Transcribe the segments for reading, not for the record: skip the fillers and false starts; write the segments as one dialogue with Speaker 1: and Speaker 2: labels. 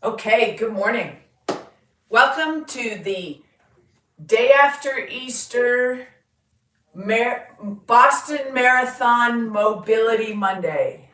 Speaker 1: Okay, good morning. Welcome to the day after Easter Boston Marathon Mobility Monday.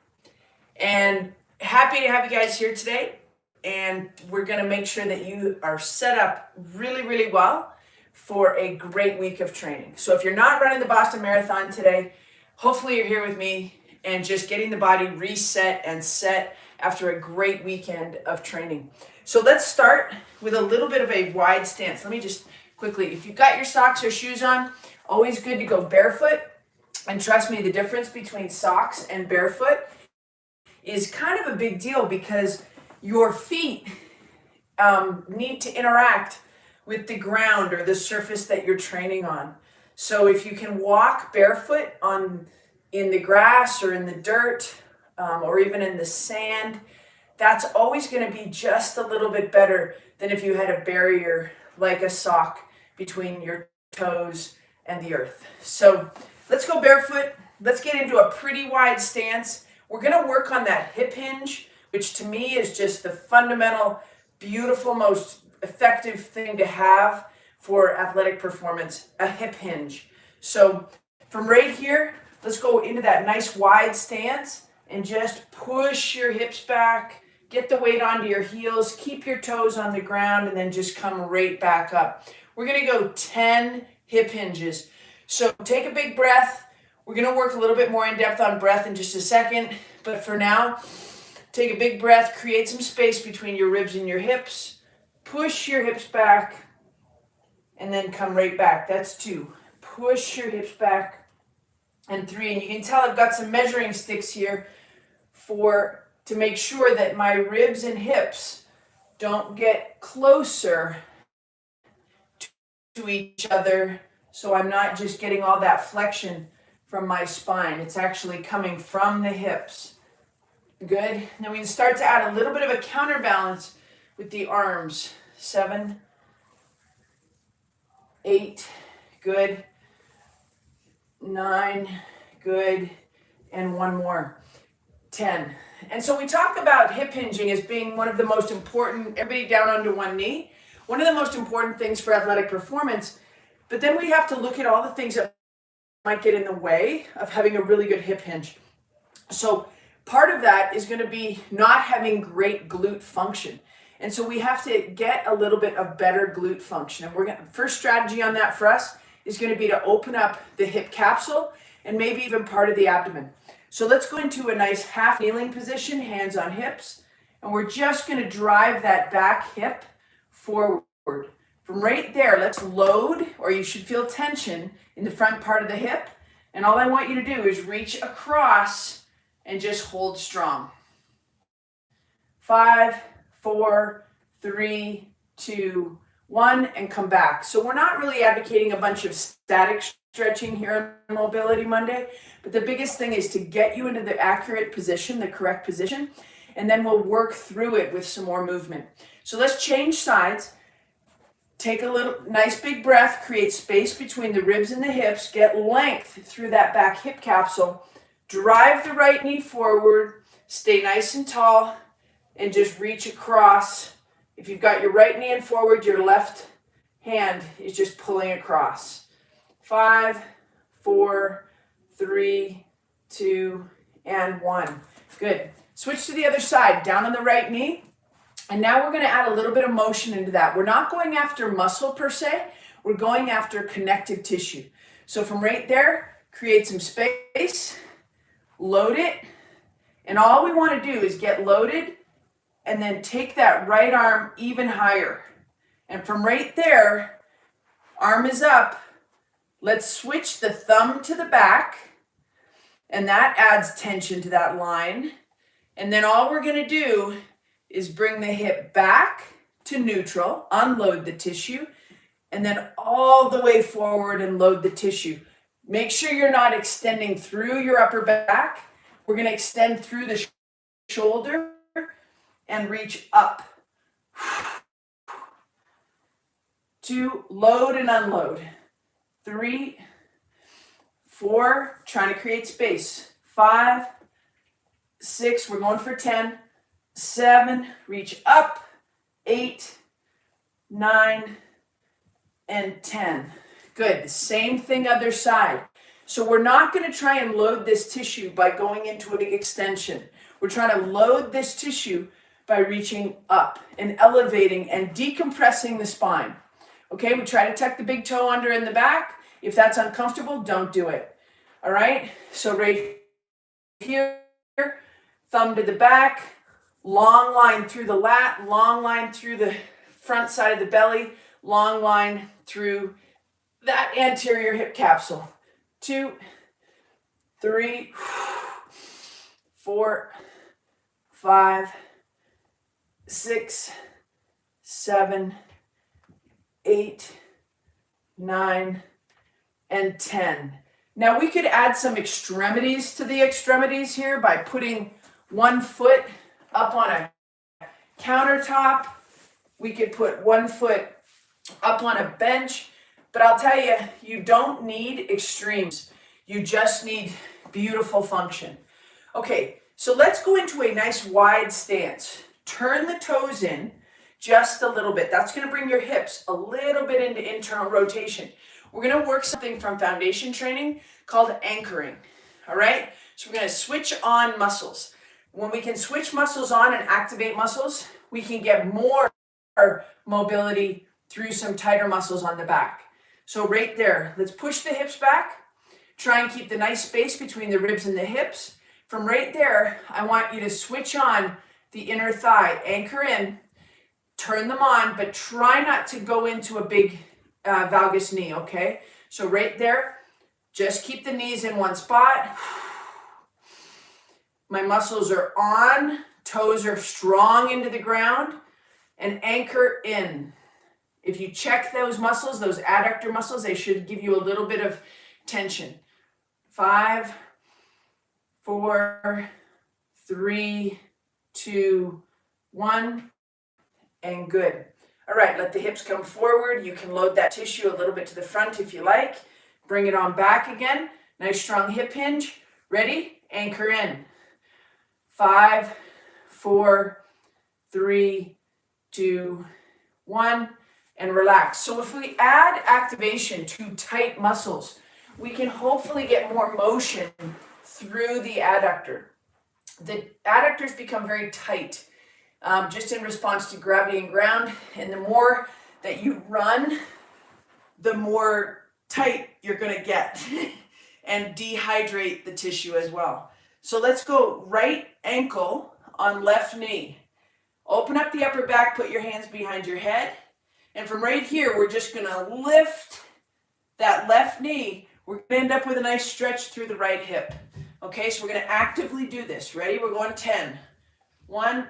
Speaker 1: And happy to have you guys here today. And we're going to make sure that you are set up really, really well for a great week of training. So if you're not running the Boston Marathon today, hopefully you're here with me and just getting the body reset and set after a great weekend of training. So let's start with a little bit of a wide stance. Let me just quickly, if you've got your socks or shoes on, always good to go barefoot. And trust me, the difference between socks and barefoot is kind of a big deal because your feet need to interact with the ground or the surface that you're training on. So if you can walk barefoot in the grass or in the dirt or even in the sand, that's always going to be just a little bit better than if you had a barrier like a sock between your toes and the earth. So let's go barefoot. Let's get into a pretty wide stance. We're going to work on that hip hinge, which to me is just the fundamental, beautiful, most effective thing to have for athletic performance, a hip hinge. So from right here, let's go into that nice wide stance and just push your hips back, get the weight onto your heels, keep your toes on the ground, and then just come right back up. We're gonna go 10 hip hinges. So take a big breath. We're gonna work a little bit more in depth on breath in just a second, but for now, take a big breath, create some space between your ribs and your hips, push your hips back, and then come right back. That's 2. Push your hips back, and 3. And you can tell I've got some measuring sticks here to make sure that my ribs and hips don't get closer to each other, so I'm not just getting all that flexion from my spine. It's actually coming from the hips. Good. Then we can start to add a little bit of a counterbalance with the arms. 7, 8, good. 9, good. And 1 more. 10. And so we talk about hip hinging as being one of the most important, everybody down onto one knee, one of the most important things for athletic performance. But then we have to look at all the things that might get in the way of having a really good hip hinge. So part of that is going to be not having great glute function. And so we have to get a little bit of better glute function. And first strategy on that for us is going to be to open up the hip capsule and maybe even part of the abdomen. So let's go into a nice half kneeling position, hands on hips, and we're just going to drive that back hip forward. From right there, let's load, or you should feel tension in the front part of the hip, and all I want you to do is reach across and just hold strong. 5, 4, 3, 2, 1, and come back. So we're not really advocating a bunch of static stretching here on Mobility Monday, but the biggest thing is to get you into the accurate position, the correct position, and then we'll work through it with some more movement. So let's change sides. Take a little nice big breath, create space between the ribs and the hips, get length through that back hip capsule, drive the right knee forward, stay nice and tall, and just reach across. If you've got your right knee in forward, your left hand is just pulling across. 5, 4, 3, 2, and 1. Good. Switch to the other side, down on the right knee. And now we're going to add a little bit of motion into that. We're not going after muscle per se. We're going after connective tissue. So from right there, create some space, load it. And all we want to do is get loaded and then take that right arm even higher. And from right there, arm is up. Let's switch the thumb to the back, and that adds tension to that line. And then all we're going to do is bring the hip back to neutral, unload the tissue, and then all the way forward and load the tissue. Make sure you're not extending through your upper back. We're going to extend through the shoulder and reach up. 2, load and unload. 3, 4, trying to create space. 5, 6, we're going for 10. 7, reach up. 8, 9, and 10. Good. The same thing other side. So we're not going to try and load this tissue by going into a big extension. We're trying to load this tissue by reaching up and elevating and decompressing the spine. Okay, we try to tuck the big toe under in the back. If that's uncomfortable, don't do it. All right, so right here, thumb to the back, long line through the lat, long line through the front side of the belly, long line through that anterior hip capsule. 2, 3, 4, 5, 6, 7, 8, 9, and 10. Now we could add some extremities to the extremities here by putting one foot up on a countertop. We could put one foot up on a bench, but I'll tell you, you don't need extremes. You just need beautiful function. Okay, so let's go into a nice wide stance. Turn the toes in just a little bit. That's going to bring your hips a little bit into internal rotation. We're going to work something from foundation training called anchoring. All right, so we're going to switch on muscles. When we can switch muscles on and activate muscles, we can get more mobility through some tighter muscles on the back. So right there, let's push the hips back. Try and keep the nice space between the ribs and the hips. From right there, I want you to switch on the inner thigh, anchor in, turn them on, but try not to go into a big valgus knee, okay? So right there, just keep the knees in one spot. My muscles are on, toes are strong into the ground, and anchor in. If you check those muscles, those adductor muscles, they should give you a little bit of tension. 5, 4, 3, 2, 1, and good. All right, let the hips come forward. You can load that tissue a little bit to the front if you like. Bring it on back again. Nice strong hip hinge. Ready? Anchor in. 5, 4, 3, 2, 1, and relax. So if we add activation to tight muscles, we can hopefully get more motion through the adductor. The adductors become very tight just in response to gravity and ground, and the more that you run, the more tight you're going to get and dehydrate the tissue as well. So let's go right ankle on left knee. Open up the upper back, put your hands behind your head, and from right here, we're just going to lift that left knee. We're going to end up with a nice stretch through the right hip. Okay, so we're going to actively do this. Ready? We're going 10. 1,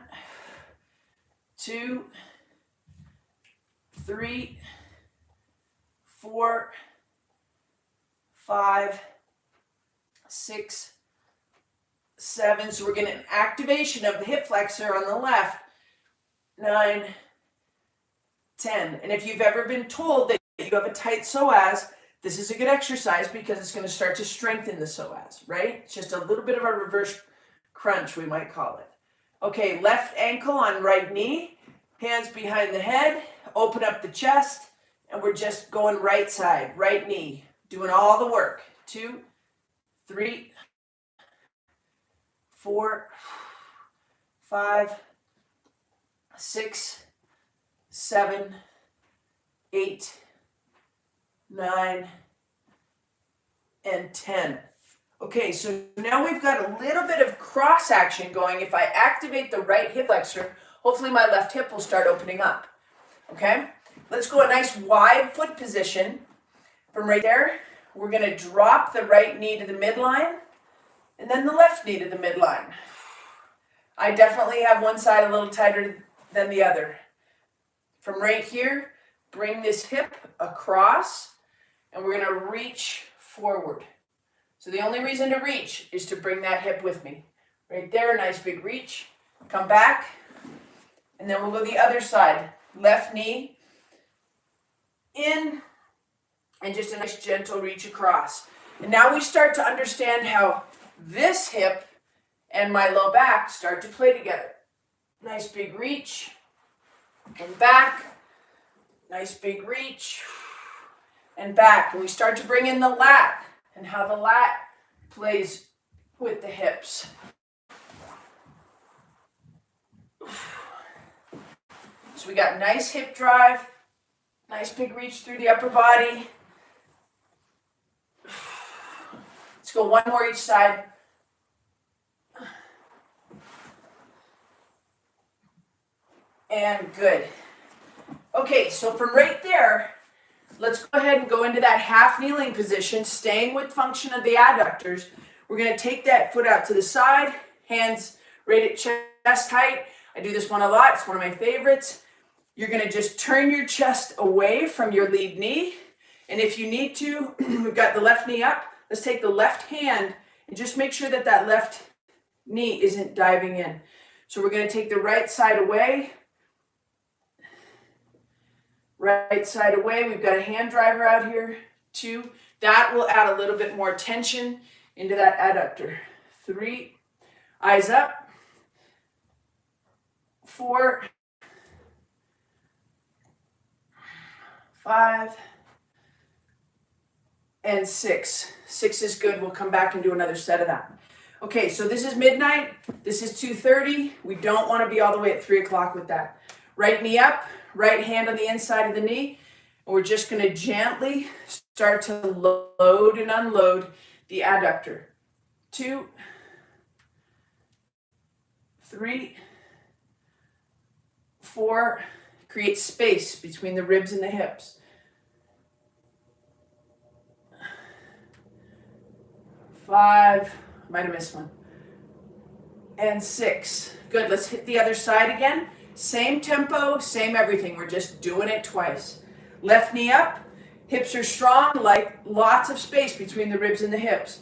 Speaker 1: 2, 3, 4, 5, 6, 7. So we're getting an activation of the hip flexor on the left. 9, 10. And if you've ever been told that you have a tight psoas, this is a good exercise because it's going to start to strengthen the psoas, right? It's just a little bit of a reverse crunch, we might call it. Okay, left ankle on right knee, hands behind the head, open up the chest, and we're just going right side, right knee, doing all the work. 2, 3, 4, 5, 6, 7, 8, 9, and 10. Okay, so now we've got a little bit of cross action going. If I activate the right hip flexor, hopefully my left hip will start opening up. Okay, let's go a nice wide foot position. From right there, we're going to drop the right knee to the midline and then the left knee to the midline. I definitely have one side a little tighter than the other. From right here, bring this hip across and we're going to reach forward. So the only reason to reach is to bring that hip with me. Right there, nice big reach. Come back, and then we'll go the other side. Left knee in, and just a nice gentle reach across. And now we start to understand how this hip and my low back start to play together. Nice big reach. and back. Nice big reach, and back. And we start to bring in the lat, and how the lat plays with the hips. So we got nice hip drive, nice big reach through the upper body. Let's go one more each side. And good. Okay, so from right there, let's go ahead and go into that half kneeling position, staying with function of the adductors. We're going to take that foot out to the side, hands right at chest height. I do this one a lot. It's one of my favorites. You're going to just turn your chest away from your lead knee. And if you need to, we've got the left knee up. Let's take the left hand and just make sure that that left knee isn't diving in. So we're going to take the right side away. Right side away. We've got a hand driver out here. 2. That will add a little bit more tension into that adductor. 3. Eyes up. 4. 5. And 6. 6 is good. We'll come back and do another set of that. Okay, so this is midnight. This is 2:30. We don't want to be all the way at 3 o'clock with that. Right knee up, right hand on the inside of the knee. And we're just going to gently start to load and unload the adductor. 2, 3, 4. Create space between the ribs and the hips. 5, might have missed one. And 6. Good, let's hit the other side again. Same tempo, same everything. We're just doing it twice. Left knee up, hips are strong, like lots of space between the ribs and the hips.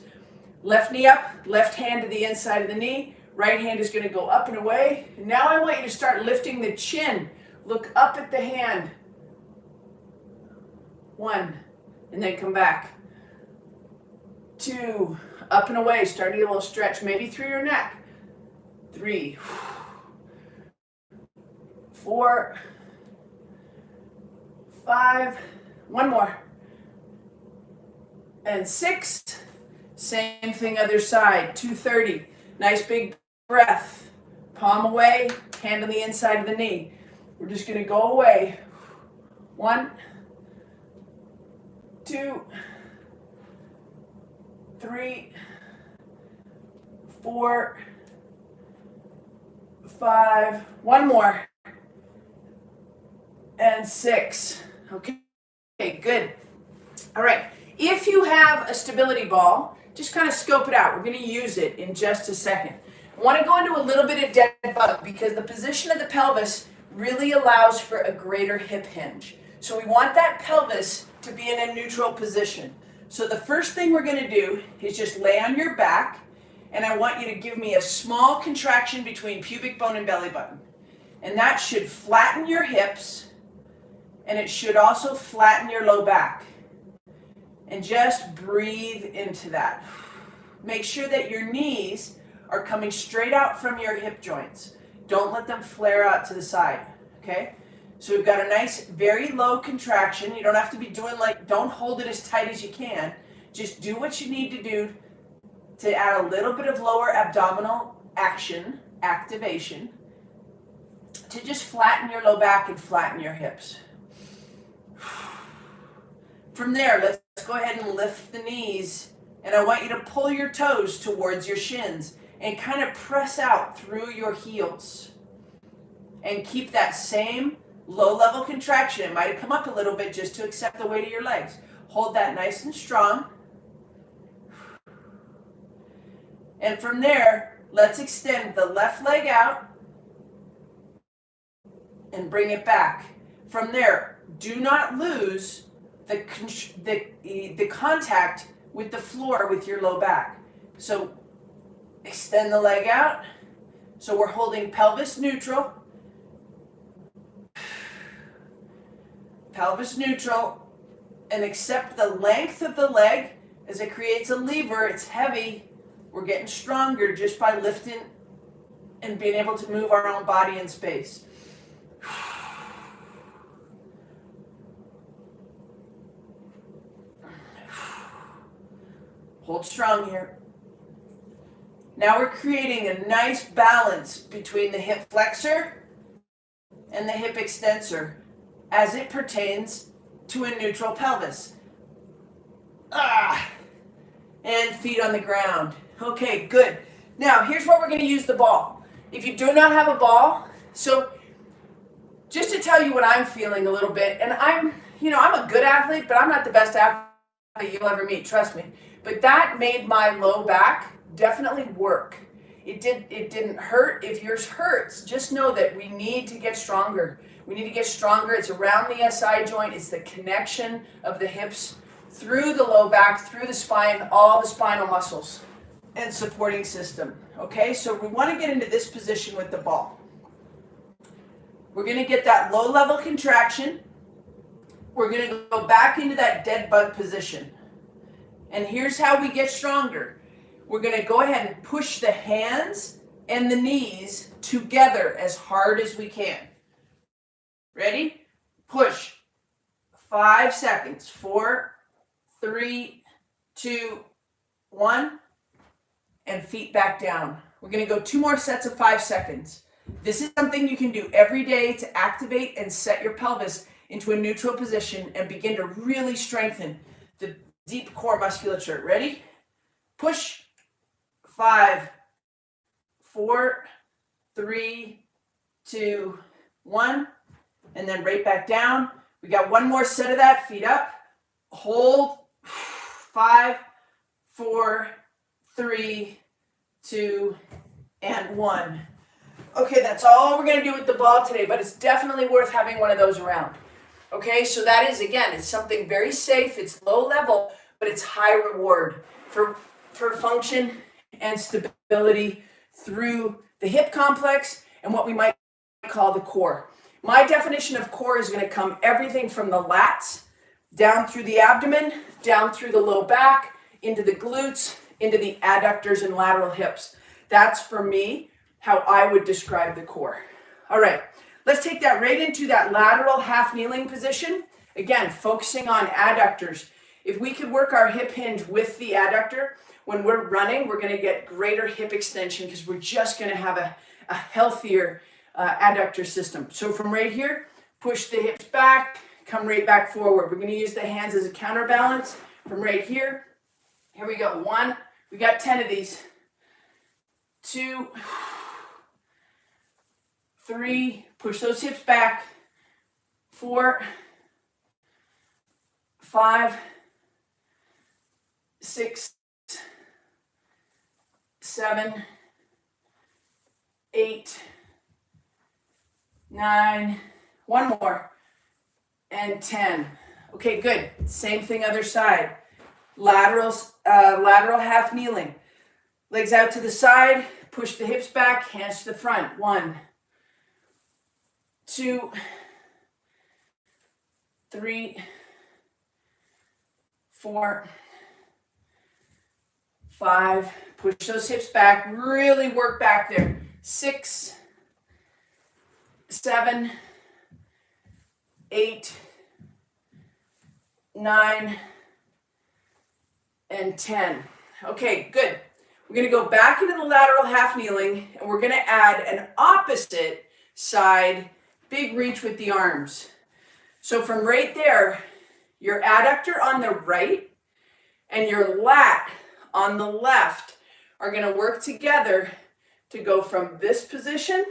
Speaker 1: Left knee up, left hand to the inside of the knee. Right hand is going to go up and away. And now I want you to start lifting the chin. Look up at the hand. 1, and then come back. 2, up and away, starting a little stretch, maybe through your neck. 3, 4, 5, one more. And 6, same thing other side, 2:30. Nice big breath, palm away, hand on the inside of the knee. We're just going to go away. 1, 2, 3, 4, 5, one more, and 6. Okay, good. All right, if you have a stability ball, just kind of scope it out. We're going to use it in just a second. I want to go into a little bit of dead bug because the position of the pelvis really allows for a greater hip hinge. So we want that pelvis to be in a neutral position. So the first thing we're going to do is just lay on your back, and I want you to give me a small contraction between pubic bone and belly button. And that should flatten your hips, and it should also flatten your low back. And just breathe into that. Make sure that your knees are coming straight out from your hip joints. Don't let them flare out to the side, okay? So we've got a nice, very low contraction. You don't have to be doing don't hold it as tight as you can. Just do what you need to do to add a little bit of lower abdominal activation, to just flatten your low back and flatten your hips. From there, let's go ahead and lift the knees, and I want you to pull your toes towards your shins and kind of press out through your heels. And keep that same low level contraction. It might have come up a little bit just to accept the weight of your legs. Hold that nice and strong. And from there, let's extend the left leg out and bring it back. From there, do not lose the contact with the floor with your low back. So extend the leg out. So we're holding pelvis neutral. Pelvis neutral, and accept the length of the leg as it creates a lever. It's heavy. We're getting stronger just by lifting and being able to move our own body in space. Hold strong here. Now we're creating a nice balance between the hip flexor and the hip extensor as it pertains to a neutral pelvis. And feet on the ground. Okay, good. Now, here's where we're going to use the ball. If you do not have a ball, so just to tell you what I'm feeling a little bit, and I'm a good athlete, but I'm not the best athlete you'll ever meet, trust me. But that made my low back definitely work. It didn't hurt. If yours hurts, just know that we need to get stronger. We need to get stronger. It's around the SI joint. It's the connection of the hips through the low back, through the spine, all the spinal muscles and supporting system. Okay, so we want to get into this position with the ball. We're going to get that low level contraction. We're going to go back into that dead bug position. And here's how we get stronger. We're going to go ahead and push the hands and the knees together as hard as we can. Ready? Push. 5 seconds. 4, 3, 2, 1. And feet back down. We're going to go 2 more sets of 5 seconds. This is something you can do every day to activate and set your pelvis into a neutral position and begin to really strengthen the deep core musculature. Ready? Push. 5, 4, 3, 2, 1. And then right back down. We got 1 more set of that. Feet up. Hold. 5, 4, 3, 2, and 1. Okay, that's all we're going to do with the ball today, but it's definitely worth having one of those around. Okay, so that is, again, it's something very safe. It's low level, but it's high reward for function and stability through the hip complex and what we might call the core. My definition of core is going to come everything from the lats, down through the abdomen, down through the low back, into the glutes, into the adductors and lateral hips. That's, for me, how I would describe the core. All right, let's take that right into that lateral half kneeling position. Again, focusing on adductors. If we could work our hip hinge with the adductor, when we're running, we're going to get greater hip extension because we're just going to have a healthier adductor system. So from right here, push the hips back, come right back forward. We're going to use the hands as a counterbalance from right here. Here we go. 1, we got 10 of these. 2, 3, push those hips back. 4, 5, 6, 7, 8, 9, 1 more, and 10. Okay, good. Same thing other side. Lateral half kneeling. Legs out to the side, push the hips back, hands to the front. 1, 2, 3, 4, 5, push those hips back, really work back there. 6, 7, 8, 9, and 10. Okay, good. We're going to go back into the lateral half kneeling, and we're going to add an opposite side big reach with the arms. So from right there, your adductor on the right and your lat on the left are going to work together to go from this position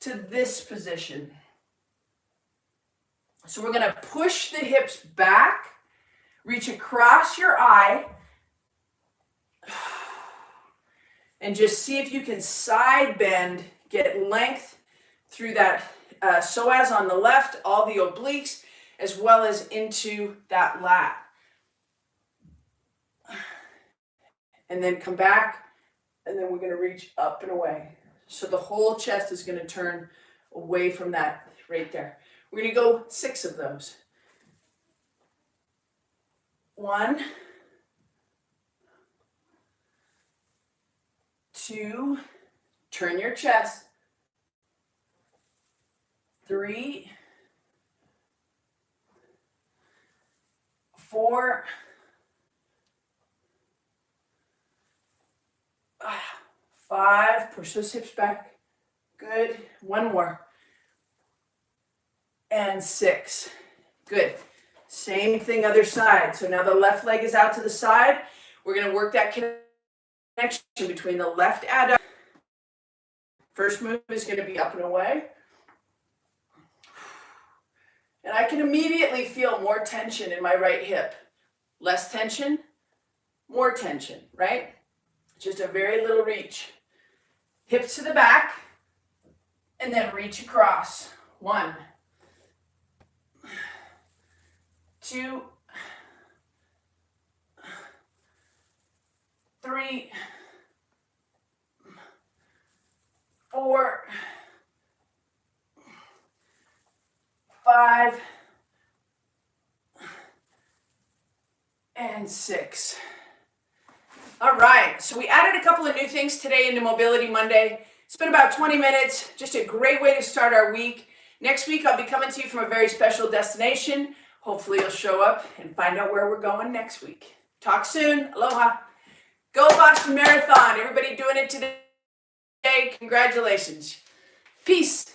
Speaker 1: to this position. So we're going to push the hips back, reach across your eye, and just see if you can side bend, get length through that psoas on the left, all the obliques, as well as into that lat. And then come back, and then we're going to reach up and away. So the whole chest is going to turn away from that right there. We're going to go 6 of those. 1, 2, turn your chest. 3, 4, 5, push those hips back. Good. 1 more. And 6. Good. Same thing other side. So now the left leg is out to the side. We're going to work that connection between the left adductor. First move is going to be up and away. And I can immediately feel more tension in my right hip. Less tension, more tension, right? Just a very little reach. Hips to the back, and then reach across. 1, 2, 3, 4, 5, and 6. All right, so we added a couple of new things today into Mobility Monday. It's been about 20 minutes, just a great way to start our week. Next week, I'll be coming to you from a very special destination. Hopefully you'll show up and find out where we're going next week. Talk soon. Aloha. Go Boston Marathon. Everybody doing it today. Congratulations. Peace.